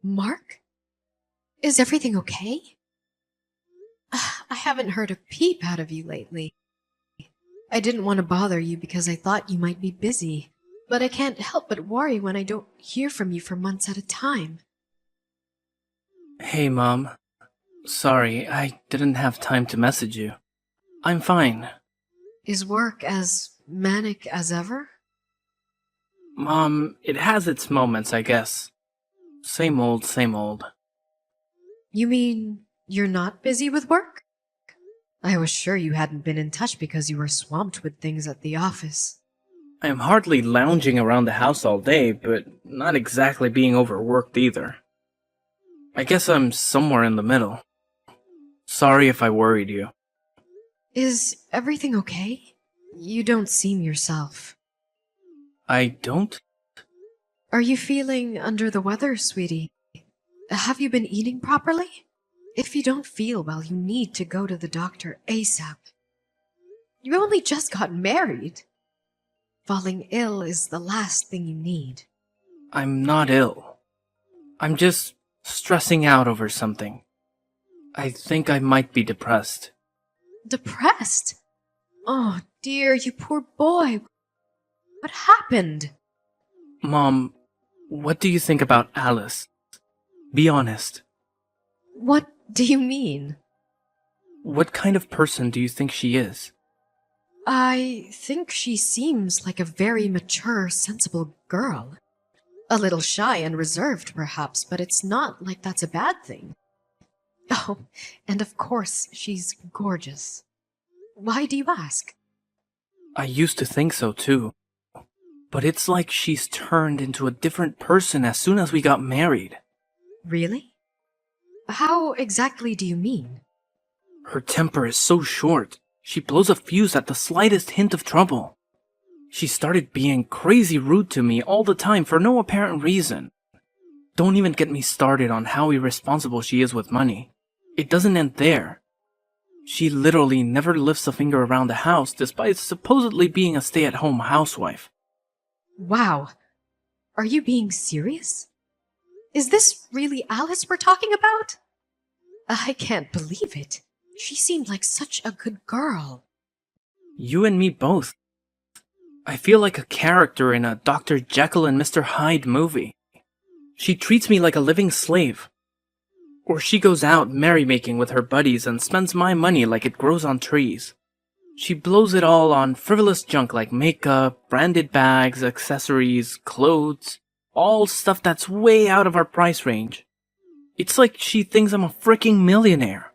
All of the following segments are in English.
Mark? Is everything okay? I haven't heard a peep out of you lately. I didn't want to bother you because I thought you might be busy, but I can't help but worry when I don't hear from you for months at a time. Hey, Mom. Sorry, I didn't have time to message you. I'm fine. Is work as manic as ever? Mom, it has its moments, I guess. Same old, same old. You mean you're not busy with work? I was sure you hadn't been in touch because you were swamped with things at the office. I am hardly lounging around the house all day, but not exactly being overworked either. I guess I'm somewhere in the middle. Sorry if I worried you. Is everything okay? You don't seem yourself. I don't? Are you feeling under the weather, sweetie? Have you been eating properly? If you don't feel well, you need to go to the doctor ASAP. You only just got married. Falling ill is the last thing you need. I'm not ill. I'm just stressing out over something. I think I might be depressed. Depressed? Oh dear, you poor boy. What happened? Mom, what do you think about Alice? Be honest. What do you mean? What kind of person do you think she is? I think she seems like a very mature, sensible girl. A little shy and reserved, perhaps, but it's not like that's a bad thing. Oh, and of course, she's gorgeous. Why do you ask? I used to think so too. But it's like she's turned into a different person as soon as we got married. Really? How exactly do you mean? Her temper is so short. She blows a fuse at the slightest hint of trouble. She started being crazy rude to me all the time for no apparent reason. Don't even get me started on how irresponsible she is with money. It doesn't end there. She literally never lifts a finger around the house despite supposedly being a stay-at-home housewife. Wow. Are you being serious? Is this really Alice we're talking about? I can't believe it. She seemed like such a good girl. You and me both. I feel like a character in a Dr. Jekyll and Mr. Hyde movie. She treats me like a living slave. Or she goes out merrymaking with her buddies and spends my money like it grows on trees. She blows it all on frivolous junk like makeup, branded bags, accessories, clothes, all stuff that's way out of our price range. It's like she thinks I'm a freaking millionaire.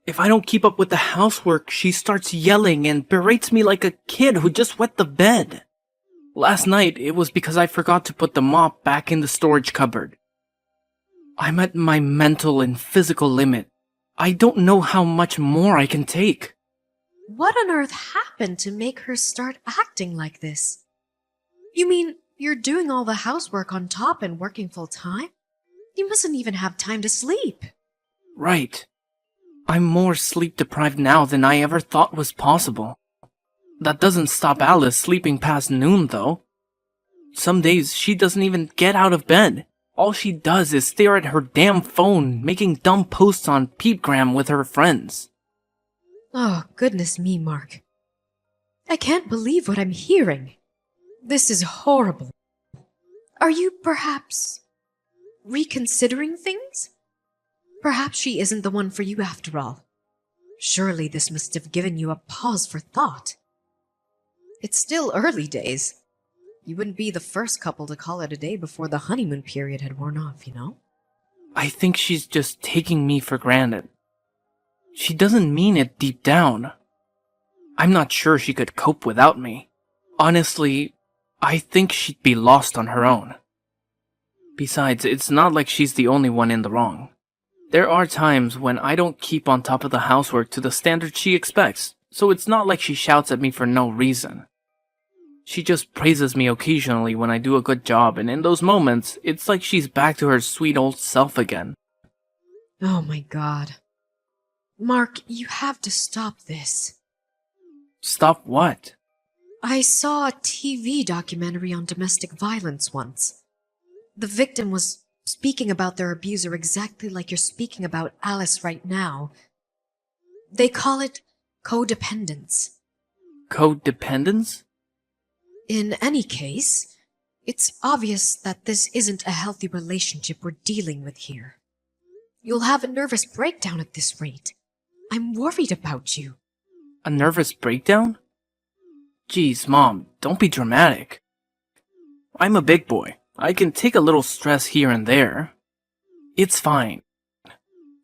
If I don't keep up with the housework, she starts yelling and berates me like a kid who just wet the bed. Last night, it was because I forgot to put the mop back in the storage cupboard. I'm at my mental and physical limit. I don't know how much more I can take. What on earth happened to make her start acting like this? You mean you're doing all the housework on top and working full time? You mustn't even have time to sleep. Right. I'm more sleep deprived now than I ever thought was possible. That doesn't stop Alice sleeping past noon, though. Some days she doesn't even get out of bed. All she does is stare at her damn phone, making dumb posts on Peepgram with her friends. Oh, goodness me, Mark. I can't believe what I'm hearing. This is horrible. Are you perhaps reconsidering things? Perhaps she isn't the one for you after all. Surely this must have given you a pause for thought. It's still early days. You wouldn't be the first couple to call it a day before the honeymoon period had worn off, you know? I think she's just taking me for granted. She doesn't mean it deep down. I'm not sure she could cope without me. Honestly, I think she'd be lost on her own. Besides, it's not like she's the only one in the wrong. There are times when I don't keep on top of the housework to the standard she expects, so it's not like she shouts at me for no reason. She just praises me occasionally when I do a good job, and in those moments, it's like she's back to her sweet old self again. Oh my god. Mark, you have to stop this. Stop what? I saw a TV documentary on domestic violence once. The victim was speaking about their abuser exactly like you're speaking about Alice right now. They call it codependence. Codependence? In any case, it's obvious that this isn't a healthy relationship we're dealing with here. You'll have a nervous breakdown at this rate. I'm worried about you. A nervous breakdown? Geez, Mom, don't be dramatic. I'm a big boy. I can take a little stress here and there. It's fine.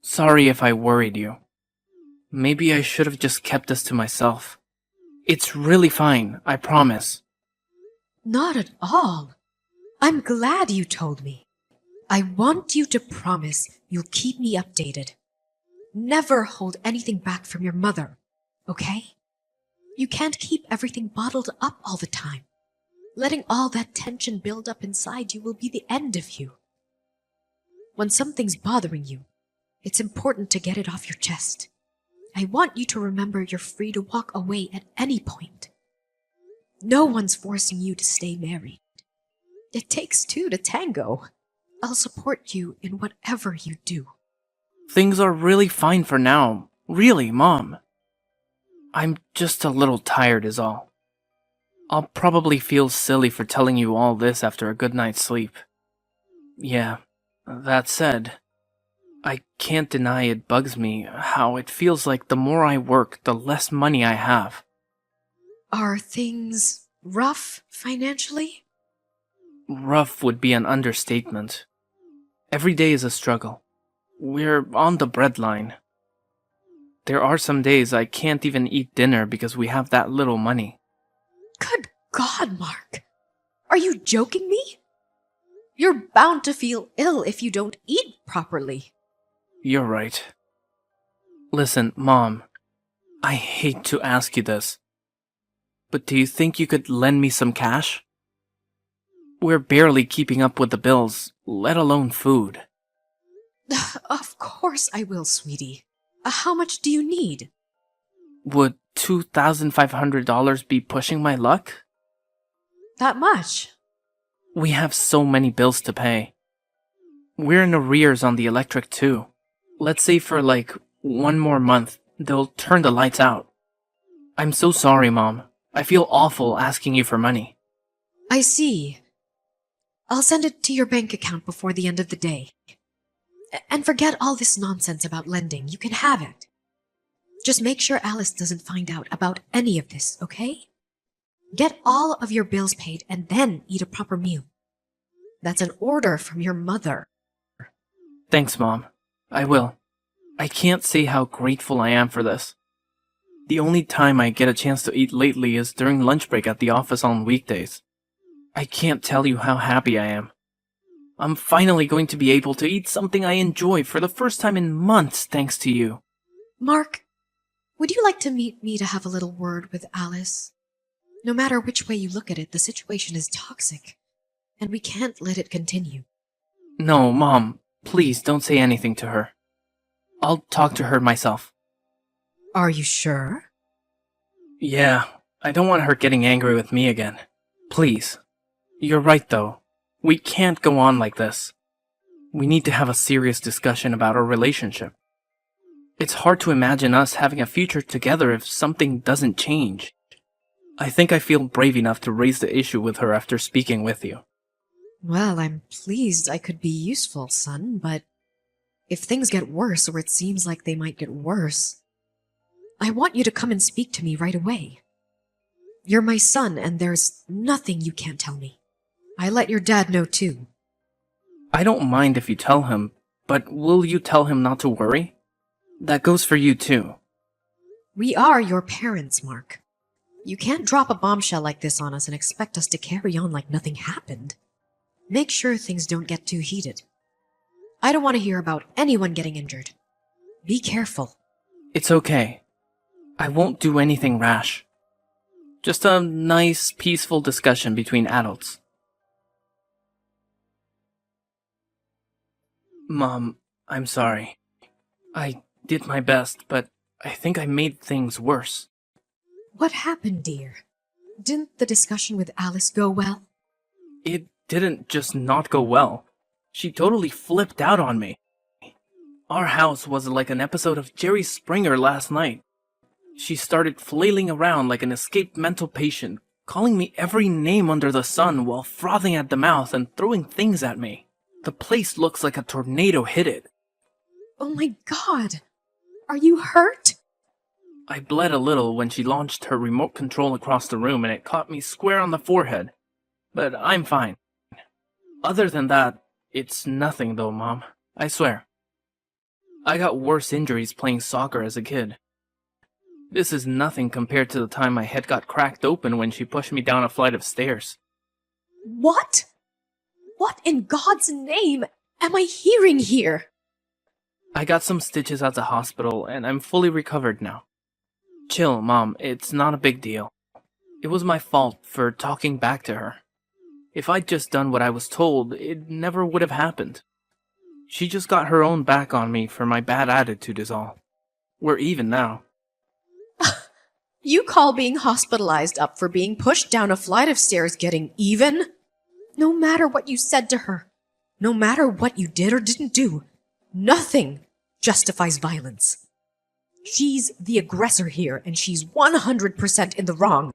Sorry if I worried you. Maybe I should have just kept this to myself. It's really fine, I promise. Not at all. I'm glad you told me. I want you to promise you'll keep me updated. Never hold anything back from your mother, okay? You can't keep everything bottled up all the time. Letting all that tension build up inside you will be the end of you. When something's bothering you, it's important to get it off your chest. I want you to remember you're free to walk away at any point. No one's forcing you to stay married. It takes two to tango. I'll support you in whatever you do. Things are really fine for now. Really, Mom. I'm just a little tired is all. I'll probably feel silly for telling you all this after a good night's sleep. Yeah, that said, I can't deny it bugs me how it feels like the more I work, the less money I have. Are things rough financially? Rough would be an understatement. Every day is a struggle. We're on the breadline. There are some days I can't even eat dinner because we have that little money. Good God, Mark! Are you joking me? You're bound to feel ill if you don't eat properly. You're right. Listen, Mom, I hate to ask you this, but do you think you could lend me some cash? We're barely keeping up with the bills, let alone food. Of course I will, sweetie. How much do you need? Would $2,500 be pushing my luck? That much? We have so many bills to pay. We're in arrears on the electric too. Let's say for like 1 more month, they'll turn the lights out. I'm so sorry, Mom. I feel awful asking you for money. I see. I'll send it to your bank account before the end of the day. And forget all this nonsense about lending. You can have it. Just make sure Alice doesn't find out about any of this, okay? Get all of your bills paid and then eat a proper meal. That's an order from your mother. Thanks, Mom. I will. I can't say how grateful I am for this. The only time I get a chance to eat lately is during lunch break at the office on weekdays. I can't tell you how happy I am. I'm finally going to be able to eat something I enjoy for the first time in months thanks to you. Mark, would you like to meet me to have a little word with Alice? No matter which way you look at it, the situation is toxic, and we can't let it continue. No, Mom, please don't say anything to her. I'll talk to her myself. Are you sure? Yeah, I don't want her getting angry with me again. Please. You're right, though. We can't go on like this. We need to have a serious discussion about our relationship. It's hard to imagine us having a future together if something doesn't change. I think I feel brave enough to raise the issue with her after speaking with you. Well, I'm pleased I could be useful, son, but if things get worse or it seems like they might get worse, I want you to come and speak to me right away. You're my son, and there's nothing you can't tell me. I let your dad know too. I don't mind if you tell him, but will you tell him not to worry? That goes for you too. We are your parents, Mark. You can't drop a bombshell like this on us and expect us to carry on like nothing happened. Make sure things don't get too heated. I don't want to hear about anyone getting injured. Be careful. It's okay. I won't do anything rash. Just a nice, peaceful discussion between adults. Mom, I'm sorry. I did my best, but I think I made things worse. What happened, dear? Didn't the discussion with Alice go well? It didn't just not go well. She totally flipped out on me. Our house was like an episode of Jerry Springer last night. She started flailing around like an escaped mental patient, calling me every name under the sun while frothing at the mouth and throwing things at me. The place looks like a tornado hit it. Oh my God! Are you hurt? I bled a little when she launched her remote control across the room and it caught me square on the forehead. But I'm fine. Other than that, it's nothing though, Mom. I swear. I got worse injuries playing soccer as a kid. This is nothing compared to the time my head got cracked open when she pushed me down a flight of stairs. What? What in God's name am I hearing here? I got some stitches at the hospital and I'm fully recovered now. Chill, Mom, it's not a big deal. It was my fault for talking back to her. If I'd just done what I was told, it never would have happened. She just got her own back on me for my bad attitude is all. We're even now. You call being hospitalized up for being pushed down a flight of stairs getting even? No matter what you said to her, no matter what you did or didn't do, nothing justifies violence. She's the aggressor here, and she's 100% in the wrong.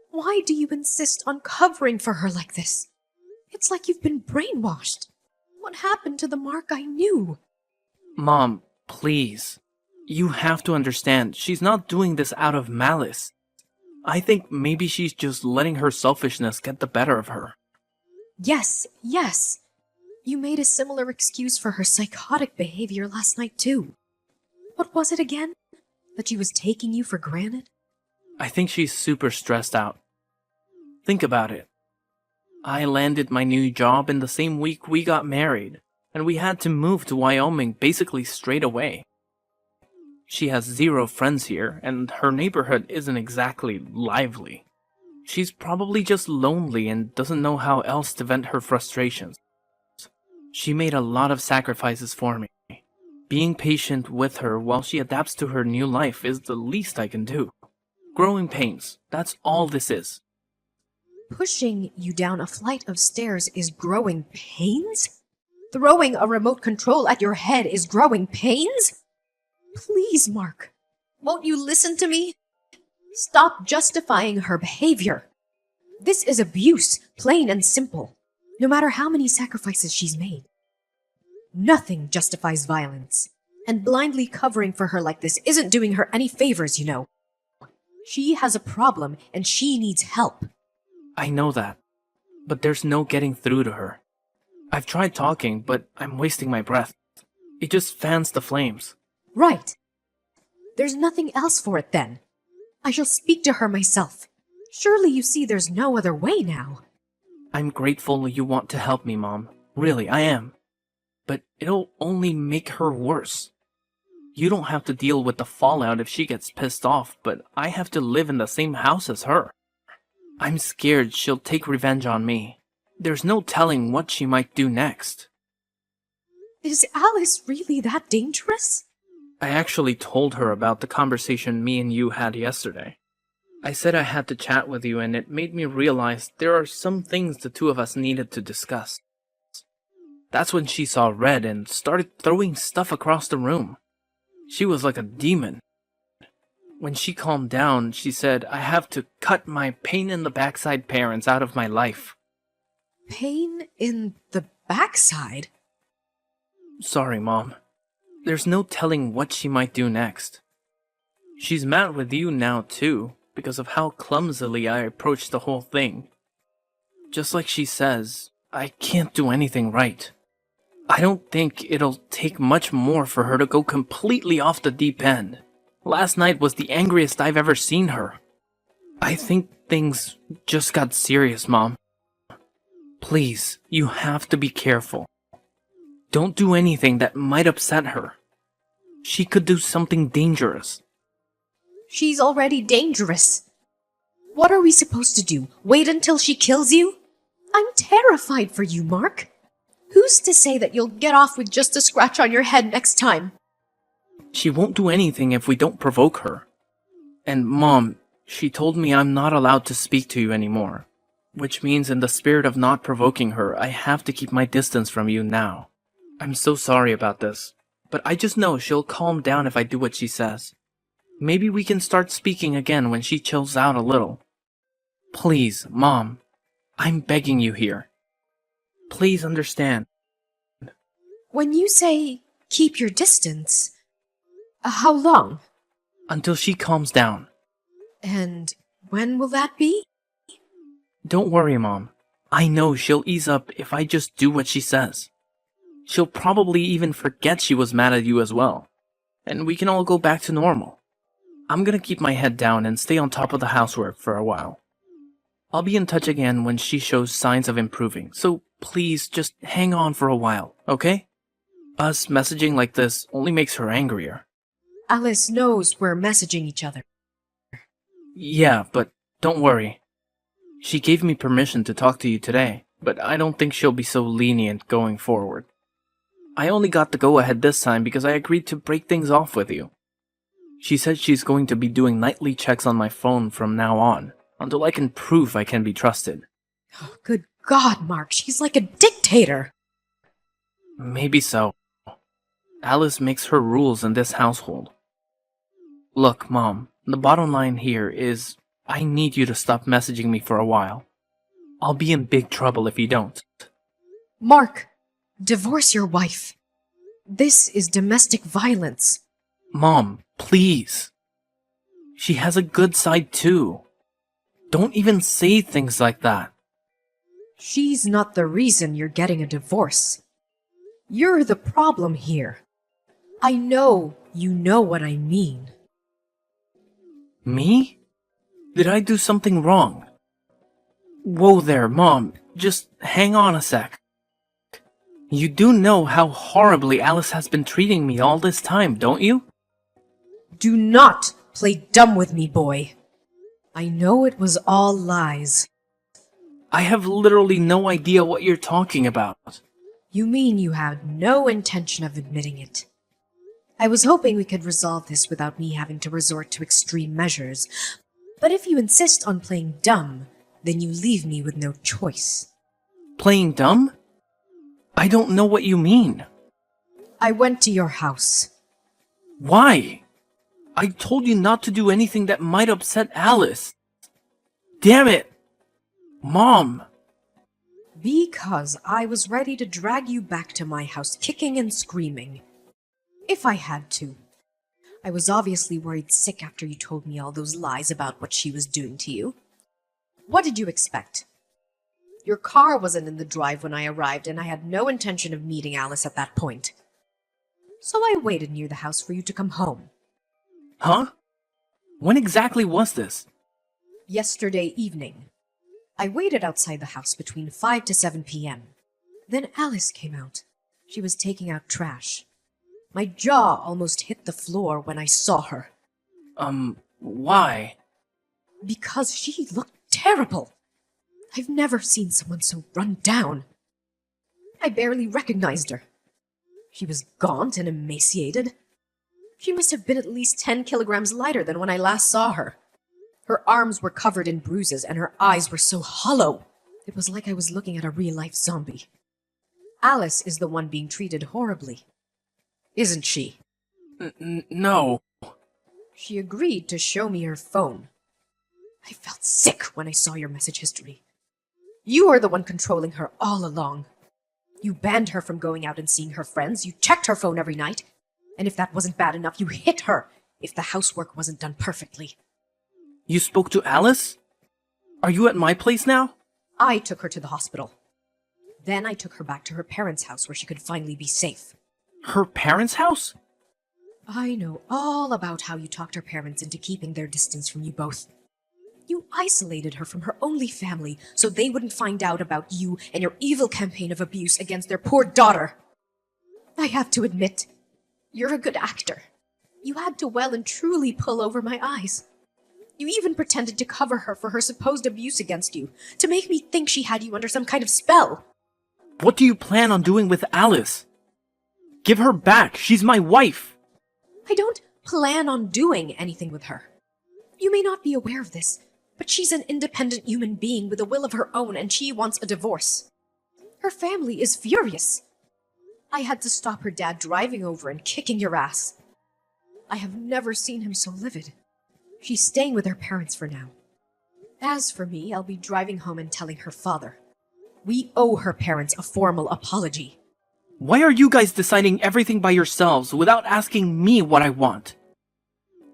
Why do you insist on covering for her like this? It's like you've been brainwashed. What happened to the Mark I knew? Mom, please. You have to understand, she's not doing this out of malice. I think maybe she's just letting her selfishness get the better of her. Yes. You made a similar excuse for her psychotic behavior last night, too. What was it again? That she was taking you for granted? I think she's super stressed out. Think about it. I landed my new job in the same week we got married, and we had to move to Wyoming basically straight away. She has 0 friends here, and her neighborhood isn't exactly lively. She's probably just lonely and doesn't know how else to vent her frustrations. She made a lot of sacrifices for me. Being patient with her while she adapts to her new life is the least I can do. Growing pains, that's all this is. Pushing you down a flight of stairs is growing pains? Throwing a remote control at your head is growing pains? Please, Mark, won't you listen to me? Stop justifying her behavior. This is abuse, plain and simple, no matter how many sacrifices she's made. Nothing justifies violence, and blindly covering for her like this isn't doing her any favors, you know. She has a problem, and she needs help. I know that, but there's no getting through to her. I've tried talking, but I'm wasting my breath. It just fans the flames. Right. There's nothing else for it then. I shall speak to her myself. Surely you see there's no other way now. I'm grateful you want to help me, Mom. Really, I am. But it'll only make her worse. You don't have to deal with the fallout if she gets pissed off, but I have to live in the same house as her. I'm scared she'll take revenge on me. There's no telling what she might do next. Is Alice really that dangerous? I actually told her about the conversation me and you had yesterday. I said I had to chat with you, and it made me realize there are some things the two of us needed to discuss. That's when she saw red and started throwing stuff across the room. She was like a demon. When she calmed down, she said I have to cut my pain in the backside parents out of my life. Pain in the backside? Sorry, Mom. There's no telling what she might do next. She's mad with you now, too, because of how clumsily I approached the whole thing. Just like she says, I can't do anything right. I don't think it'll take much more for her to go completely off the deep end. Last night was the angriest I've ever seen her. I think things just got serious, Mom. Please, you have to be careful. Don't do anything that might upset her. She could do something dangerous. She's already dangerous. What are we supposed to do? Wait until she kills you? I'm terrified for you, Mark. Who's to say that you'll get off with just a scratch on your head next time? She won't do anything if we don't provoke her. And Mom, she told me I'm not allowed to speak to you anymore. Which means in the spirit of not provoking her, I have to keep my distance from you now. I'm so sorry about this, but I just know she'll calm down if I do what she says. Maybe we can start speaking again when she chills out a little. Please, Mom, I'm begging you here. Please understand. When you say keep your distance, how long? Until she calms down. And when will that be? Don't worry, Mom. I know she'll ease up if I just do what she says. She'll probably even forget she was mad at you as well. And we can all go back to normal. I'm gonna keep my head down and stay on top of the housework for a while. I'll be in touch again when she shows signs of improving, so please just hang on for a while, okay? Us messaging like this only makes her angrier. Alice knows we're messaging each other. Yeah, but don't worry. She gave me permission to talk to you today, but I don't think she'll be so lenient going forward. I only got the go-ahead this time because I agreed to break things off with you. She said she's going to be doing nightly checks on my phone from now on, until I can prove I can be trusted. Oh, good God, Mark, she's like a dictator. Maybe so. Alice makes her rules in this household. Look, Mom, the bottom line here is I need you to stop messaging me for a while. I'll be in big trouble if you don't. Mark, divorce your wife. This is domestic violence. Mom, please. She has a good side too. Don't even say things like that. She's not the reason you're getting a divorce. You're the problem here. I know you know what I mean. Me? Did I do something wrong? Whoa there, Mom. Just hang on a sec. You do know how horribly Alice has been treating me all this time, don't you? Do not play dumb with me, boy. I know it was all lies. I have literally no idea what you're talking about. You mean you had no intention of admitting it? I was hoping we could resolve this without me having to resort to extreme measures. But if you insist on playing dumb, then you leave me with no choice. Playing dumb? I don't know what you mean. I went to your house. Why? I told you not to do anything that might upset Alice. Damn it! Mom! Because I was ready to drag you back to my house kicking and screaming. If I had to. I was obviously worried sick after you told me all those lies about what she was doing to you. What did you expect? Your car wasn't in the drive when I arrived, and I had no intention of meeting Alice at that point. So I waited near the house for you to come home. Huh? When exactly was this? Yesterday evening. I waited outside the house between 5 to 7 p.m. Then Alice came out. She was taking out trash. My jaw almost hit the floor when I saw her. Why? Because she looked terrible. I've never seen someone so run down. I barely recognized her. She was gaunt and emaciated. She must have been at least 10 kilograms lighter than when I last saw her. Her arms were covered in bruises and her eyes were so hollow. It was like I was looking at a real-life zombie. Alice is the one being treated horribly. Isn't she? No. She agreed to show me her phone. I felt sick when I saw your message history. You are the one controlling her all along. You banned her from going out and seeing her friends. You checked her phone every night. And if that wasn't bad enough, you hit her if the housework wasn't done perfectly. You spoke to Alice? Are you at my place now? I took her to the hospital. Then I took her back to her parents' house where she could finally be safe. Her parents' house? I know all about how you talked her parents into keeping their distance from you both. You isolated her from her only family so they wouldn't find out about you and your evil campaign of abuse against their poor daughter. I have to admit, you're a good actor. You had to well and truly pull over my eyes. You even pretended to cover her for her supposed abuse against you, to make me think she had you under some kind of spell. What do you plan on doing with Alice? Give her back. She's my wife. I don't plan on doing anything with her. You may not be aware of this, But she's an independent human being with a will of her own, and she wants a divorce. Her family is furious. I had to stop her dad driving over and kicking your ass. I have never seen him so livid. She's staying with her parents for now. As for me, I'll be driving home and telling her father. We owe her parents a formal apology. Why are you guys deciding everything by yourselves without asking me what I want?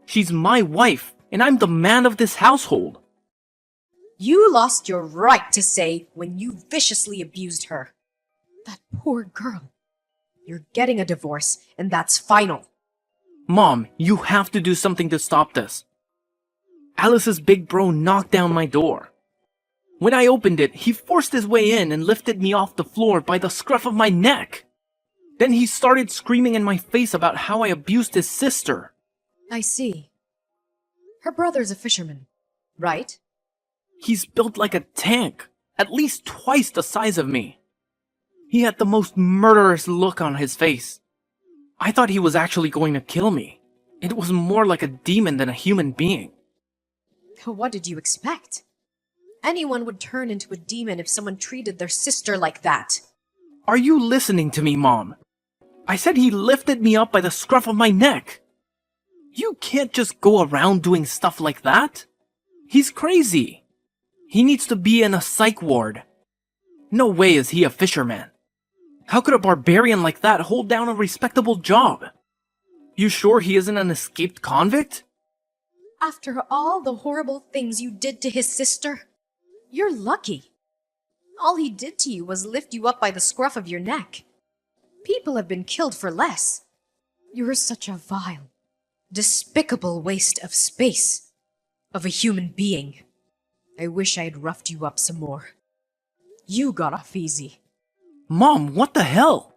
She's my wife, and I'm the man of this household. You lost your right to say when you viciously abused her. That poor girl. You're getting a divorce, and that's final. Mom, you have to do something to stop this. Alice's big bro knocked down my door. When I opened it, he forced his way in and lifted me off the floor by the scruff of my neck. Then he started screaming in my face about how I abused his sister. I see. Her brother's a fisherman, right? He's built like a tank, at least twice the size of me. He had the most murderous look on his face. I thought he was actually going to kill me. It was more like a demon than a human being. What did you expect? Anyone would turn into a demon if someone treated their sister like that. Are you listening to me, Mom? I said he lifted me up by the scruff of my neck. You can't just go around doing stuff like that. He's crazy. He needs to be in a psych ward. No way is he a fisherman. How could a barbarian like that hold down a respectable job? You sure he isn't an escaped convict? After all the horrible things you did to his sister, you're lucky. All he did to you was lift you up by the scruff of your neck. People have been killed for less. You're such a vile, despicable waste of space, of a human being. I wish I had roughed you up some more. You got off easy. Mom, what the hell?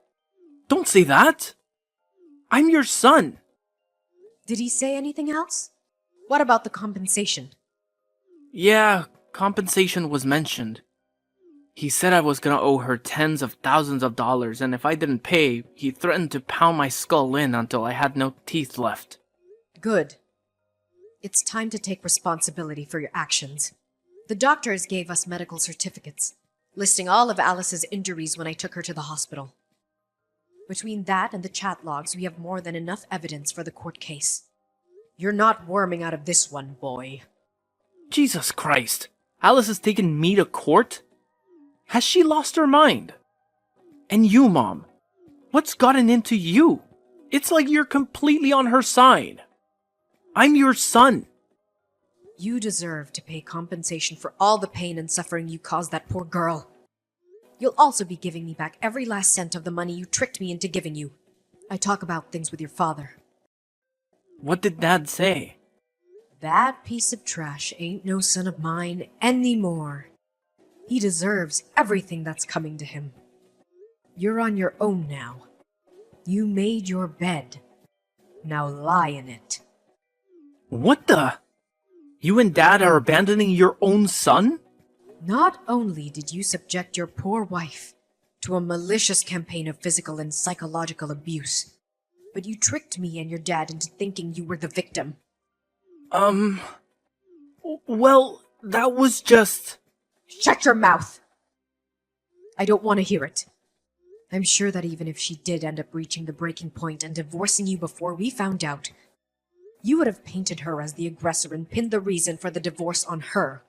Don't say that. I'm your son. Did he say anything else? What about the compensation? Yeah, compensation was mentioned. He said I was gonna owe her tens of thousands of dollars, and if I didn't pay, he threatened to pound my skull in until I had no teeth left. Good. It's time to take responsibility for your actions. The doctors gave us medical certificates, listing all of Alice's injuries when I took her to the hospital. Between that and the chat logs, we have more than enough evidence for the court case. You're not worming out of this one, boy. Jesus Christ. Alice has taken me to court? Has she lost her mind? And you, Mom, what's gotten into you? It's like you're completely on her side. I'm your son. You deserve to pay compensation for all the pain and suffering you caused that poor girl. You'll also be giving me back every last cent of the money you tricked me into giving you. I talk about things with your father. What did Dad say? That piece of trash ain't no son of mine anymore. He deserves everything that's coming to him. You're on your own now. You made your bed. Now lie in it. What the? You and Dad are abandoning your own son? Not only did you subject your poor wife to a malicious campaign of physical and psychological abuse, but you tricked me and your dad into thinking you were the victim. Well, that was just... Shut your mouth! I don't want to hear it. I'm sure that even if she did end up reaching the breaking point and divorcing you before we found out, you would have painted her as the aggressor and pinned the reason for the divorce on her.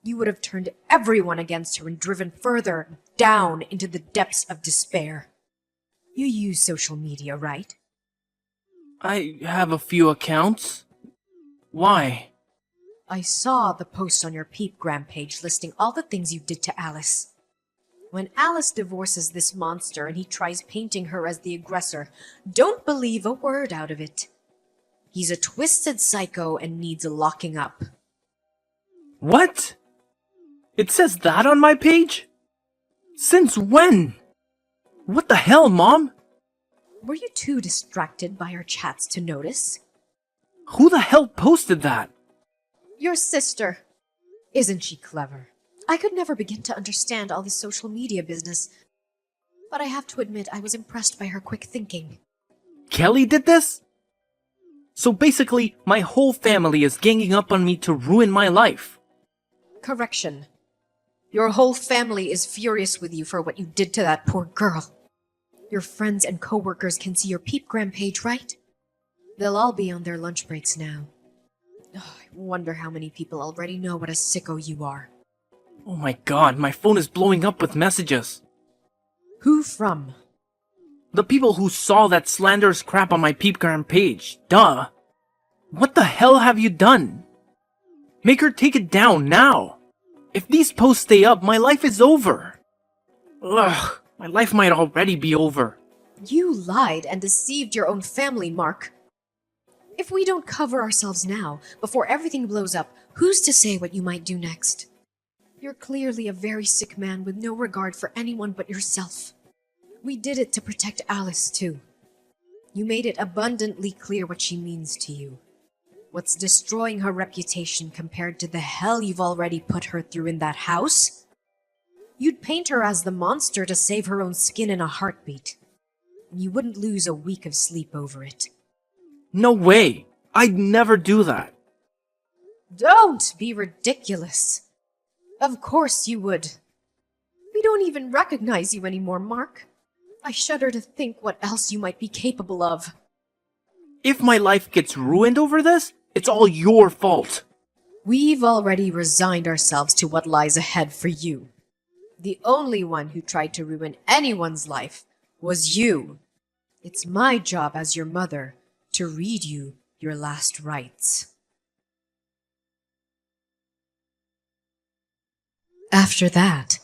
You would have turned everyone against her and driven further down into the depths of despair. You use social media, right? I have a few accounts. Why? I saw the post on your Peepgram page listing all the things you did to Alice. When Alice divorces this monster and he tries painting her as the aggressor, don't believe a word out of it. He's a twisted psycho and needs locking up. What? It says that on my page? Since when? What the hell, Mom? Were you too distracted by our chats to notice? Who the hell posted that? Your sister. Isn't she clever? I could never begin to understand all this social media business, but I have to admit I was impressed by her quick thinking. Kelly did this? So basically, my whole family is ganging up on me to ruin my life. Correction. Your whole family is furious with you for what you did to that poor girl. Your friends and coworkers can see your peepgram page, right? They'll all be on their lunch breaks now. I wonder how many people already know what a sicko you are. Oh my god, my phone is blowing up with messages. Who from? The people who saw that slanderous crap on my peepgram page. Duh. What the hell have you done? Make her take it down now. If these posts stay up, my life is over. Ugh, my life might already be over. You lied and deceived your own family, Mark. If we don't cover ourselves now, before everything blows up, who's to say what you might do next? You're clearly a very sick man with no regard for anyone but yourself. We did it to protect Alice, too. You made it abundantly clear what she means to you. What's destroying her reputation compared to the hell you've already put her through in that house? You'd paint her as the monster to save her own skin in a heartbeat. And you wouldn't lose a week of sleep over it. No way! I'd never do that. Don't be ridiculous. Of course you would. We don't even recognize you anymore, Mark. I shudder to think what else you might be capable of. If my life gets ruined over this, it's all your fault. We've already resigned ourselves to what lies ahead for you. The only one who tried to ruin anyone's life was you. It's my job as your mother to read you your last rites. After that,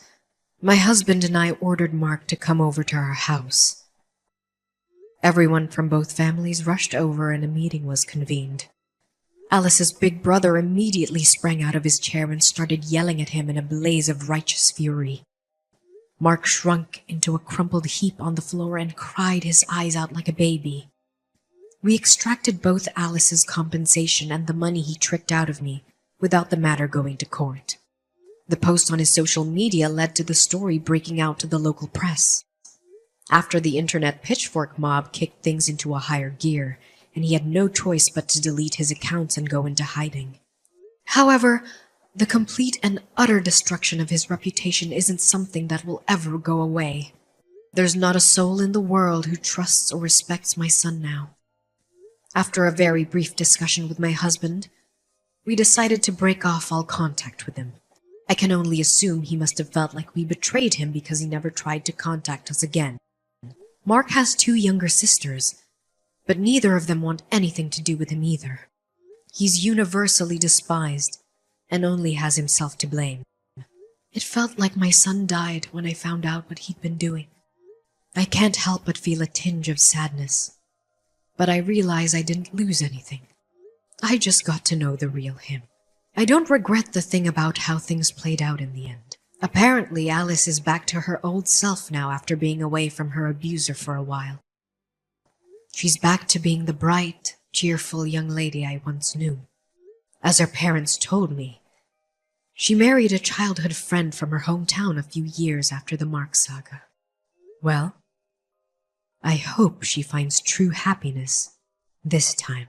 my husband and I ordered Mark to come over to our house. Everyone from both families rushed over and a meeting was convened. Alice's big brother immediately sprang out of his chair and started yelling at him in a blaze of righteous fury. Mark shrunk into a crumpled heap on the floor and cried his eyes out like a baby. We extracted both Alice's compensation and the money he tricked out of me, without the matter going to court. The post on his social media led to the story breaking out to the local press. After the internet pitchfork mob kicked things into a higher gear, and he had no choice but to delete his accounts and go into hiding. However, the complete and utter destruction of his reputation isn't something that will ever go away. There's not a soul in the world who trusts or respects my son now. After a very brief discussion with my husband, we decided to break off all contact with him. I can only assume he must have felt like we betrayed him because he never tried to contact us again. Mark has 2 younger sisters, but neither of them want anything to do with him either. He's universally despised and only has himself to blame. It felt like my son died when I found out what he'd been doing. I can't help but feel a tinge of sadness, but I realize I didn't lose anything. I just got to know the real him. I don't regret the thing about how things played out in the end. Apparently, Alice is back to her old self now after being away from her abuser for a while. She's back to being the bright, cheerful young lady I once knew. As her parents told me, she married a childhood friend from her hometown a few years after the Mark saga. Well, I hope she finds true happiness this time.